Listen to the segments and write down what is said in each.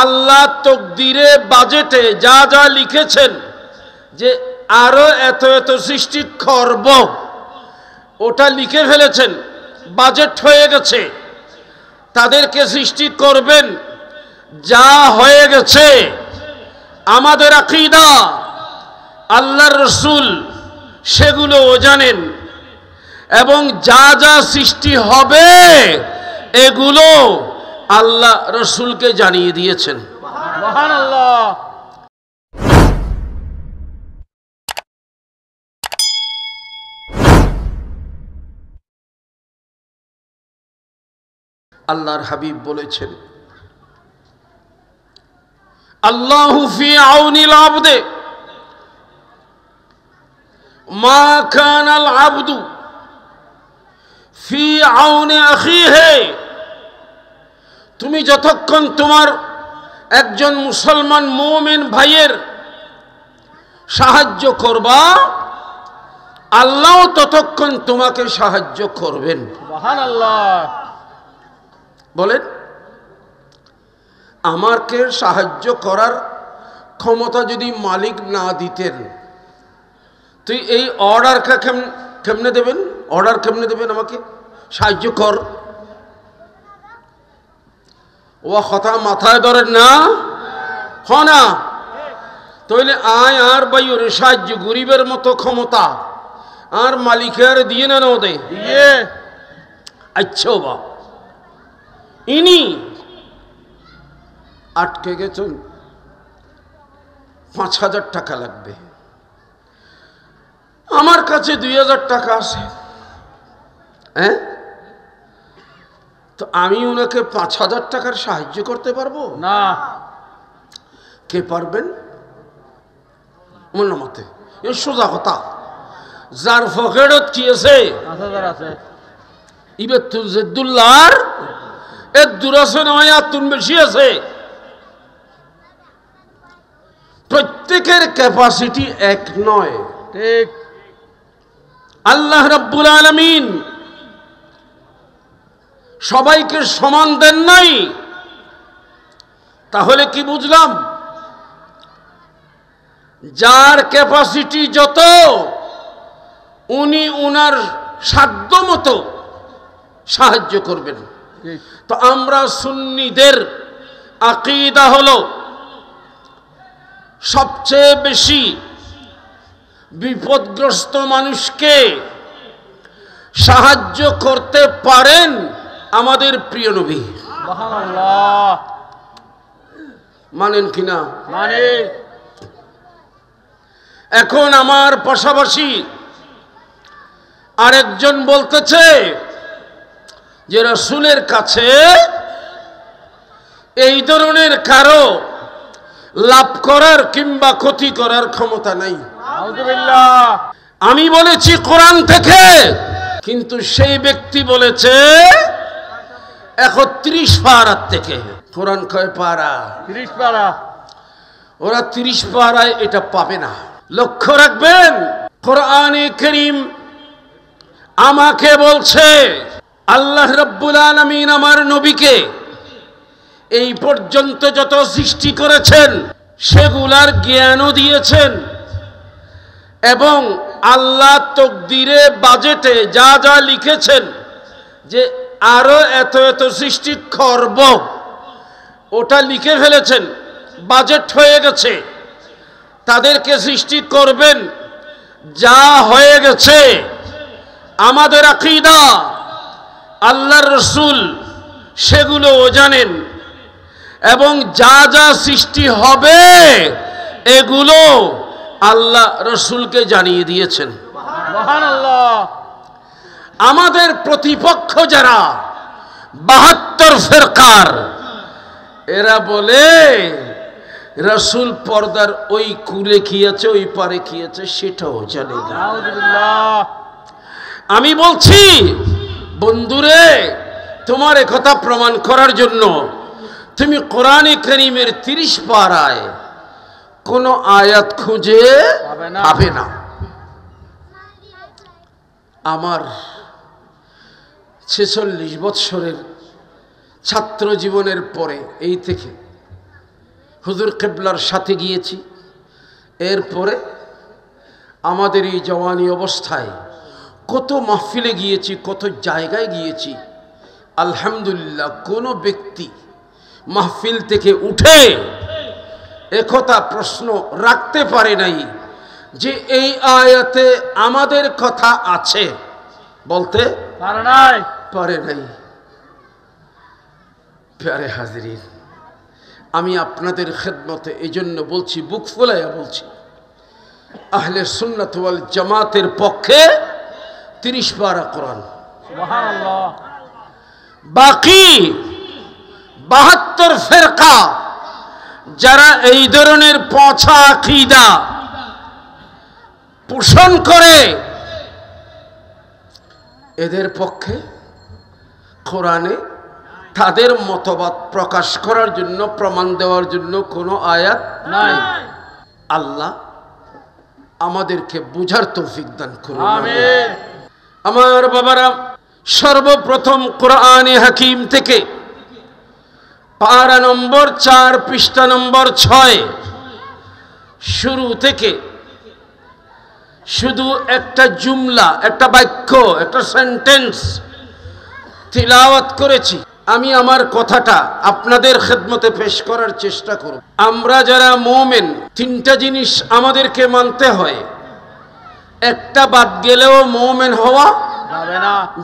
আল্লাহ তকদিরে বাজেটে যা যা লিখেছেন যে আরো এত এত সৃষ্টি করব, ওটা লিখে ফেলেছেন, বাজেট হয়ে গেছে। তাদেরকে সৃষ্টি করবেন, যা হয়ে গেছে। আমাদের আকীদা, আল্লাহর রাসূল সেগুলোও জানেন, এবং যা যা সৃষ্টি হবে এগুলো আল্লাহ রাসূলকে জানিয়ে দিয়েছেন। সুবহানাল্লাহ। আল্লাহর হাবিব বলেছেন, আল্লাহু ফি আউনিল আবদে মা কানাল আবদু ফি আউনি আখিহি। তুমি যতক্ষণ তোমার একজন মুসলমান মুমিন ভাইয়ের সাহায্য করবা, আল্লাহ ততক্ষণ তোমাকে সাহায্য করবেন। সুবহানাল্লাহ। বলেন, আমাকে সাহায্য করার ক্ষমতা যদি মালিক না দিতেন, তুই এই অর্ডারটা কেমনে দেবেন? অর্ডার কেমনে দেবেন আমাকে সাহায্য কর? ও কথা মাথায় ধরেন না, না তাইলে আয় আর ভাই ওর সাহায্য গরিবের মতো ক্ষমতা আর মালিকের দিয়ে না দে দিয়ে। আচ্ছা বা ইনি আটকে গেছেন, ৫,০০০ টাকা লাগবে, আমার কাছে ২,০০০ টাকা আছে, হ্যাঁ, তো আমি ওনাকে ৫,০০০ টাকার সাহায্য করতে পারবো না? কে পারবেন? মনে মতে এ সোজা কথা। যার পকেটত কি আছে, ৫,০০০ আছে, ইবে তুল জেদুল্লাহর এর দূর আছে নয়, আর তুন বেশি আছে। প্রত্যেকের ক্যাপাসিটি এক নয়, ঠিক। আল্লাহ রাব্বুল আলামিন সবাইকে সমান দেন নাই। তাহলে কি বুঝলাম? যার ক্যাপাসিটি যত, উনি উনার সাধ্য মতো সাহায্য করবেন। তো আমরা সুন্নিদের আকীদা হলো সবচেয়ে বেশি বিপদগ্রস্ত মানুষকে সাহায্য করতে পারেন আমাদের প্রিয় নবী। সুবহানাল্লাহ। মানেন কিনা? মানে। এখন আমার পাশাপাশি আরেকজন বলতেছে যে রাসূলের কাছে এই ধরনের কারো লাভ করার কিংবা ক্ষতি করার ক্ষমতা নাই। আউযুবিল্লাহ। আমি বলেছি কোরআন থেকে, কিন্তু সেই ব্যক্তি বলেছে ৩১ পারা থেকে। কোরআন কয় পারা? ৩০ পারা। ওরা ৩০ পারায় এটা পাবে না। লক্ষ্য রাখবেন, কোরআনে কারীম আমাকে বলছে, আল্লাহ রাব্বুল আলামিন আমার নবীকে এই পর্যন্ত যত সৃষ্টি করেছেন সেগুলার জ্ঞানও দিয়েছেন, এবং আল্লাহ তকদিরে বাজেটে যা যা লিখেছেন যে আরো এত এত সৃষ্টি করব, ওটা লিখে ফেলেছেন, বাজেট হয়ে গেছে। তাদেরকে সৃষ্টি করবেন, যা হয়ে গেছে। আমাদের আকীদা, আল্লাহর রাসূল সেগুলোও জানেন, এবং যা যা সৃষ্টি হবে এগুলো আল্লাহ রাসূলকে জানিয়ে দিয়েছেন। সুবহানাল্লাহ। আমাদের প্রতিপক্ষ যারা ৭২ ফিরকার, এরা বলে রাসূল পর্দার ওই কুলে কি আছে, ওই পারে কি আছে সেটাও জানে না। আউযুবিল্লাহ। আমি বলছি বন্ধুরে, তোমার একথা প্রমাণ করার জন্য তুমি কোরআনে কারীমের ৩০ পারায় কোন আয়াত খুঁজে পাবে না। আমার 46 বৎসরের ছাত্র জীবনের পরে এই থেকে হুজুর কিবলার সাথে গিয়েছি। এরপরে আমাদের এই জওয়ানি অবস্থায় কত মাহফিলে গিয়েছি, কত জায়গায় গিয়েছি। আলহামদুলিল্লাহ, কোনো ব্যক্তি মাহফিল থেকে উঠে একথা প্রশ্ন রাখতে পারে নাই যে এই আয়াতে আমাদের কথা আছে, বলতে পারে নাই। প্যারে হাজিরিন, আমি আপনাদের খেদমতে এই জন্য বলছি, বুক ফুলাইয়া বলছি, আহলে সুন্নাত ওয়াল জামাতের পক্ষে 30 পারা কোরআন, সুবহানাল্লাহ। বাকি 72 ফিরকা যারা এই ধরনের পচা আকীদা পোষণ করে, এদের পক্ষে কোরআনে তাদের মতবাদ প্রকাশ করার জন্য, প্রমাণ দেওয়ার জন্য কোনো আয়াত নাই। আল্লাহ আমাদেরকে বুঝার তৌফিক দান করুন, আমিন। আমার বাবারা, সর্বপ্রথম কোরআনে হাকিম থেকে পারা নম্বর 4 পৃষ্ঠা নম্বর 6 শুরু থেকে শুধু একটা জুমলা, একটা বাক্য, একটা সেন্টেন্স তিলাওয়াত করেছি। আমি আমার কথাটা আপনাদের খেদমতে পেশ করার চেষ্টা করব। আমরা যারা মুমিন, 3টা জিনিস আমাদেরকে মানতে হয়। একটা বাদ গেলেও মুমিন হওয়া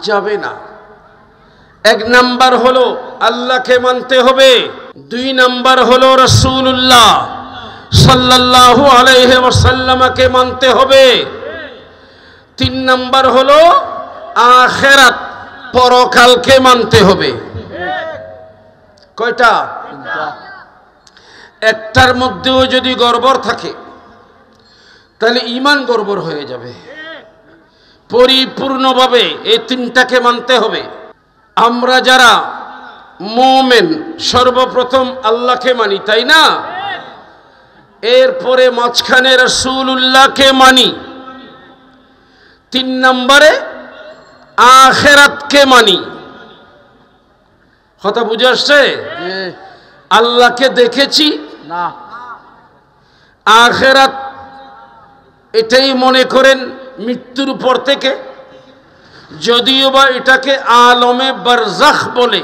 যাবে না। 1 নাম্বার হলো আল্লাহকে মানতে হবে, 2 নাম্বার হলো রাসূলুল্লাহ সাল্লাল্লাহু আলাইহি ওয়াসাল্লামকে মানতে হবে, 3 নাম্বার হলো আখিরাত, পরকালকে মানতে হবে। কয়টা? একটার মধ্যেও যদি গড়বড় থাকে তাহলে ঈমান গড়বড় হয়ে যাবে। পরিপূর্ণভাবে এই 3টাকে মানতে হবে। আমরা যারা মুমিন, সর্বপ্রথম আল্লাহকে মানি, তাই না? এরপরে মাঝখানে রাসূলুল্লাহকে মানি, 3 নম্বরে আখিরাতকে মানি। কথা বুঝে আসছে? আল্লাহকে দেখেছি না, আখিরাত এটাই মনে করেন মৃত্যুর পর থেকে, যদিও বা এটাকে আলমে বারজাখ বলে।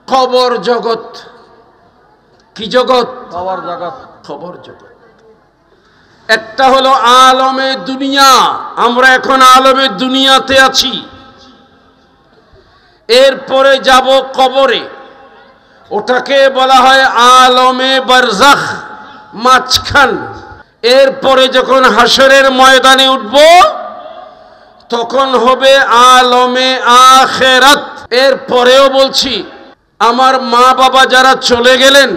কবর জগৎ, কি জগৎ? কবর জগৎ, কবর জগৎ। একটা হলো আলমে দুনিয়া, আমরা এখন আলমে দুনিয়াতে আছি। এরপরে যাব কবরে, ওটাকে বলা হয় আলমে বারজাখ, মাঝখান। এরপরে যখন হাসরের ময়দানে উঠব তখন হবে আলমে আখিরাত। এরপরেও বলছি, আমার মা বাবা যারা চলে গেলেন,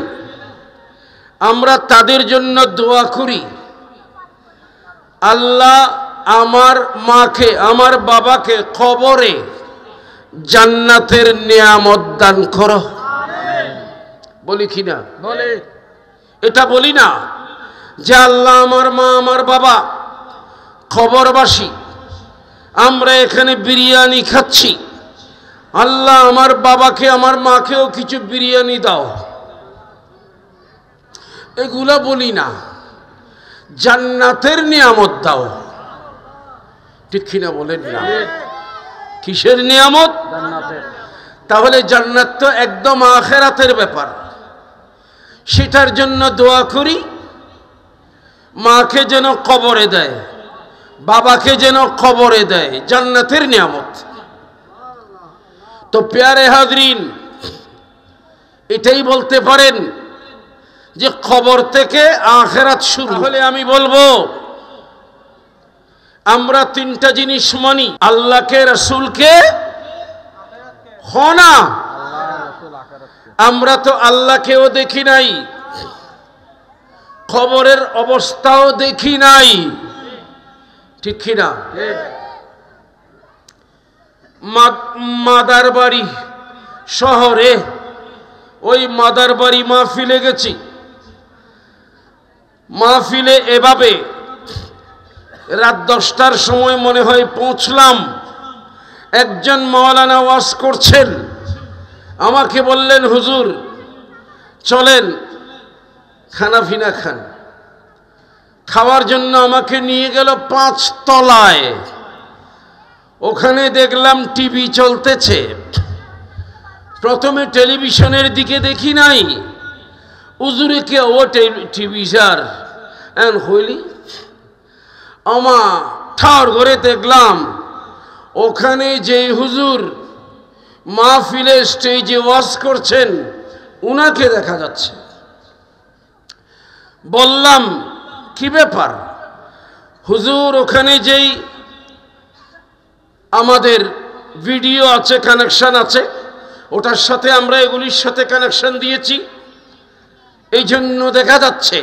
আমরা তাদের জন্য দোয়া করি, আল্লাহ আমার মাকে, আমার বাবাকে কবরে জান্নাতের নিয়ামত দান করো। বলি কি না? বলি। এটা বলি না যে আল্লাহ আমার মা আমার বাবা কবরবাসী, আমরা এখানে বিরিয়ানি খাচ্ছি, আল্লাহ আমার বাবাকে আমার মাকেও কিছু বিরিয়ানি দাও, এগুলা বলি না। জান্নাতের নিয়ামত দাও, ঠিক কিনা বলেন না? কিসের নিয়ামত? জান্নাতের। তাহলে জান্নাত তো একদম আখিরাতের ব্যাপার। সেটার জন্য দোয়া করি, মাকে যেন কবরে দেয়, বাবাকে যেন কবরে দেয়, জান্নাতের নিয়ামত। তো প্যারে হাজরিন, এটাই বলতে পারেন যে কবর থেকে আখিরাত শুরু। তাহলে আমি বলবো, আমরা 3টা জিনিস মানি, আল্লাহকে, রাসূলকে, না আমরা তো আল্লাহকেও দেখি নাই, কবরের অবস্থাও দেখি নাই, ঠিক কিনা? মাদারবাড়ি শহরে, ওই মাদারবাড়ি মাহফিলে গেছি। মাহফিলে এভাবে রাত 10টার সময় মনে হয় পৌঁছলাম। একজন মাওলানা ওয়াজ করছেন, আমাকে বললেন, হুজুর চলেন খানাফিনা খান। খাওয়ার জন্য আমাকে নিয়ে গেল 5 তলায়। ওখানে দেখলাম টিভি চলতেছে। প্রথমে টেলিভিশনের দিকে দেখি নাই, হুজুরে কে ও টিভি স্যার এন হইলি আমা ঠার করে দেখলাম ওখানে যে হুজুর মাহফিলে স্টেজে ওয়াজ করছেন উনাকে দেখা যাচ্ছে। বললাম কি ব্যাপার? হুজুর ওখানে যেই আমাদের ভিডিও আছে, কানেকশন আছে, ওটার সাথে আমরা এগুলির সাথে কানেকশন দিয়েছি, এই জন্য দেখা যাচ্ছে।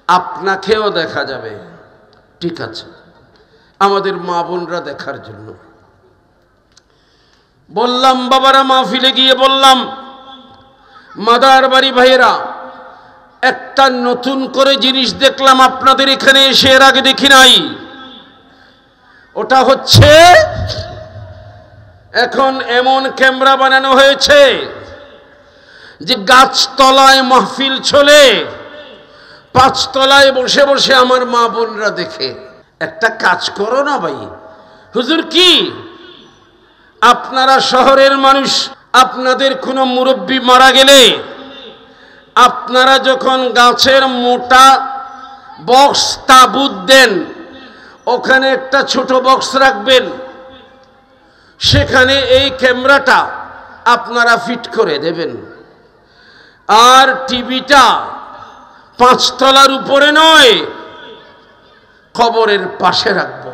আপনাকেও দেখা যাবে। ঠিক আছে, আমাদের মা বোনরা দেখার জন্য। বললাম বাবারা, মাহফিলে গিয়ে বললাম মাদার বাড়ি ভাইয়েরা, একটা নতুন করে জিনিস দেখলাম আপনাদের এখানে এসে, এর আগে দেখি নাই। ওটা হচ্ছে এখন এমন ক্যামেরা বানানো হয়েছে যে গাছতলায় মাহফিল চলে, 5 তলায় বসে বসে আমার মা বোনরা দেখে। একটা কাজ করো না ভাই। হুজুর কি? আপনারা শহরের মানুষ, আপনাদের কোনো মুরব্বী মারা গেলে আপনারা যখন গাছের মোটা বক্স তাবুত দেন, ওখানে একটা ছোট বক্স রাখবেন, সেখানে এই ক্যামেরাটা আপনারা ফিট করে দেবেন। আর টিভিটা 5 তলার উপরে নয়, কবরের পাশে রাখব,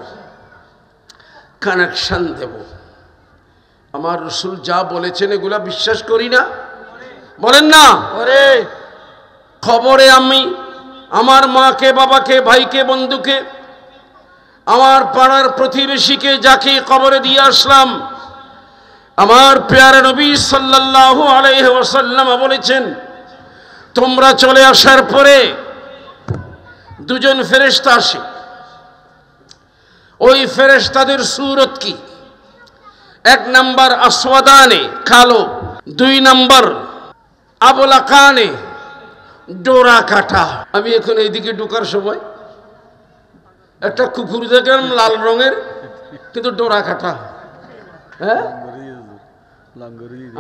কানেকশন দেব। আমার রাসূল যা বলেছেন এগুলা বিশ্বাস করি না? বলেন না? খবরে আমি আমার মাকে, বাবাকে, ভাইকে, বন্ধুকে, আমার পাড়ার প্রতিবেশীকে, যাকে কবরে দিয়ে আসলাম, আমার প্যারা নবী সাল্লাল্লাহু আলাইহি ওয়াসাল্লাম বলেছেন, তোমরা চলে আসার পরে 2জন ফেরেশতা আসে। ওই ফেরেশতাদের সূরত কি? 1 নাম্বার আসওয়াদানে, কালো। 2 নাম্বার আবলাকানে, ডোরা কাটা। আমি এখন এইদিকে ঢোকার সময় একটা কুকুর দেখলাম লাল রঙের, কিন্তু ডোরা কাটা। হ্যাঁ,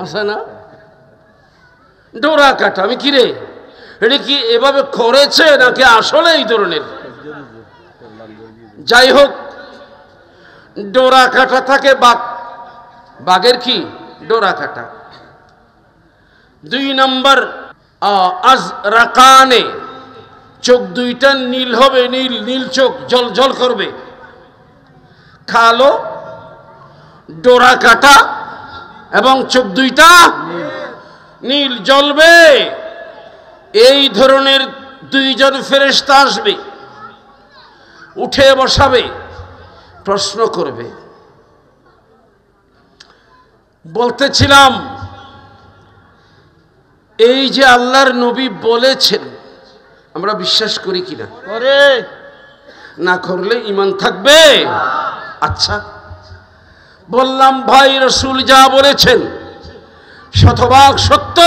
আছে না? ডোরা কাটা। আমি কিরে, এটা কি এভাবে করেছে নাকি আসলে এই ধরনের? যাই হোক, ডোরা কাটা থাকে বাঘ, বাঘের কি ডোরা কাটা। 2 নাম্বার আজরাকানে, চোখ 2টা নীল হবে, নীল নীল চোখ জল জল করবে। কালো, ডোরা কাটা এবং চোখ 2টা নীল জ্বলবে। এই ধরনের 2জন ফেরেশতা আসবে, উঠে বসাবে, প্রশ্ন করবে। বলতেছিলাম এই যে আল্লাহর নবী বলেছেন, আমরা বিশ্বাস করি কিনা? না করলে ঈমান থাকবে? আচ্ছা, বললাম ভাই রাসূল যা বলেছেন শতভাগ সত্য,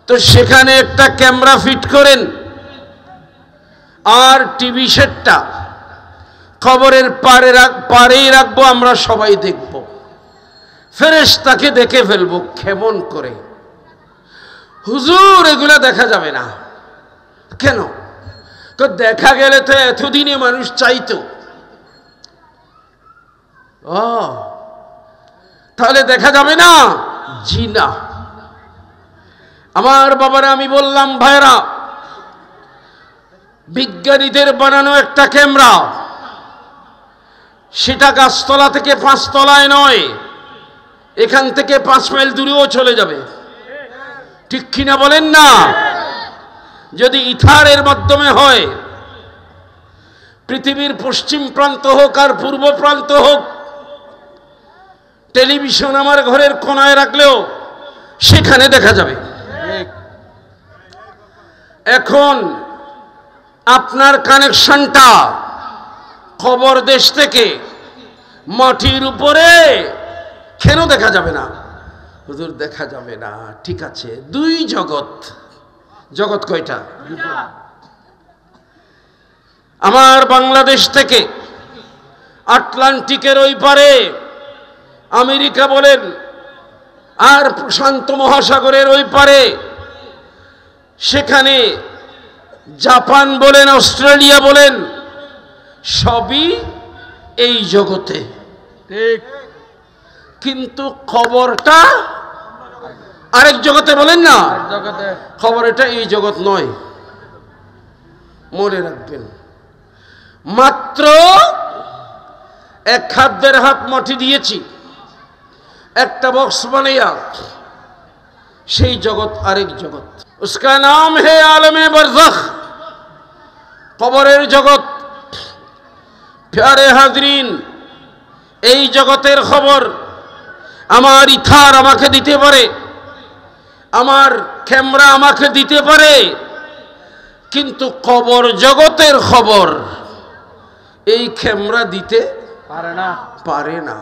তো সেখানে একটা ক্যামেরা ফিট করেন, আর টিভি সেটটা কবরের পারেই রাখবো, আমরা সবাই দেখব, ফেরেশতাকে দেখে ফেলবো। কেমন করে? হুজুর এগুলা দেখা যাবে না। কেন? তো দেখা গেলে তো এতদিনে মানুষ চাইতো। ও, তাহলে দেখা যাবে না? জি না। আমার বাবারা, আমি বললাম ভাইরা, বিজ্ঞানীদের বানানো একটা ক্যামেরা, সেটা গাছতলা থেকে 5 তলায় নয়, এখান থেকে 5 মাইল দূরেও চলে যাবে। ঠিক কিনা বলেন না? যদি ইথারের মাধ্যমে হয়, পৃথিবীর পশ্চিম প্রান্ত হোক আর পূর্ব প্রান্ত হোক, টেলিভিশন আমার ঘরের কোনায় রাখলেও সেখানে দেখা যাবে। এখন আপনার কানেকশনটা খবর দেশ থেকে মাটির উপরে, কেন দেখা যাবে না? হুজুর দেখা যাবে না। ঠিক আছে, 2 জগৎ, জগৎ কয়টা? আমার বাংলাদেশ থেকে আটলান্টিকের ওই পারে আমেরিকা বলেন, আর প্রশান্ত মহাসাগরের ওই পারে, সেখানে জাপান বলেন, অস্ট্রেলিয়া বলেন, সবই এই জগতে। ঠিক। কিন্তু খবরটা আরেক জগতে, বলেন না? জগতে খবর এটা এই জগৎ নয়, মনে রাখবেন। মাত্র 1.5 হাত মাটি দিয়েছি, একটা বক্স বানাইয়া, সেই জগৎ আরেক জগৎ। उसका नाम है आलमे बरज़ख, কবরের জগৎ। প্যারে হাজরিন, এই জগতের খবর আমার ইথার আমাকে দিতে পারে, আমার ক্যামেরা আমাকে দিতে পারে, কিন্তু কবর জগতের খবর এই ক্যামেরা দিতে পারে না।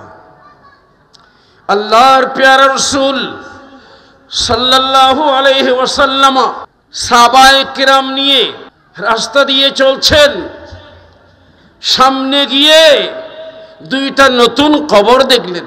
আল্লাহর প্যারা রাসূল সাল্লাল্লাহু আলাইহি ওয়াসাল্লাম সাহাবায়ে কিরাম নিয়ে রাস্তা দিয়ে চলছেন, সামনে গিয়ে 2টা নতুন কবর দেখলেন।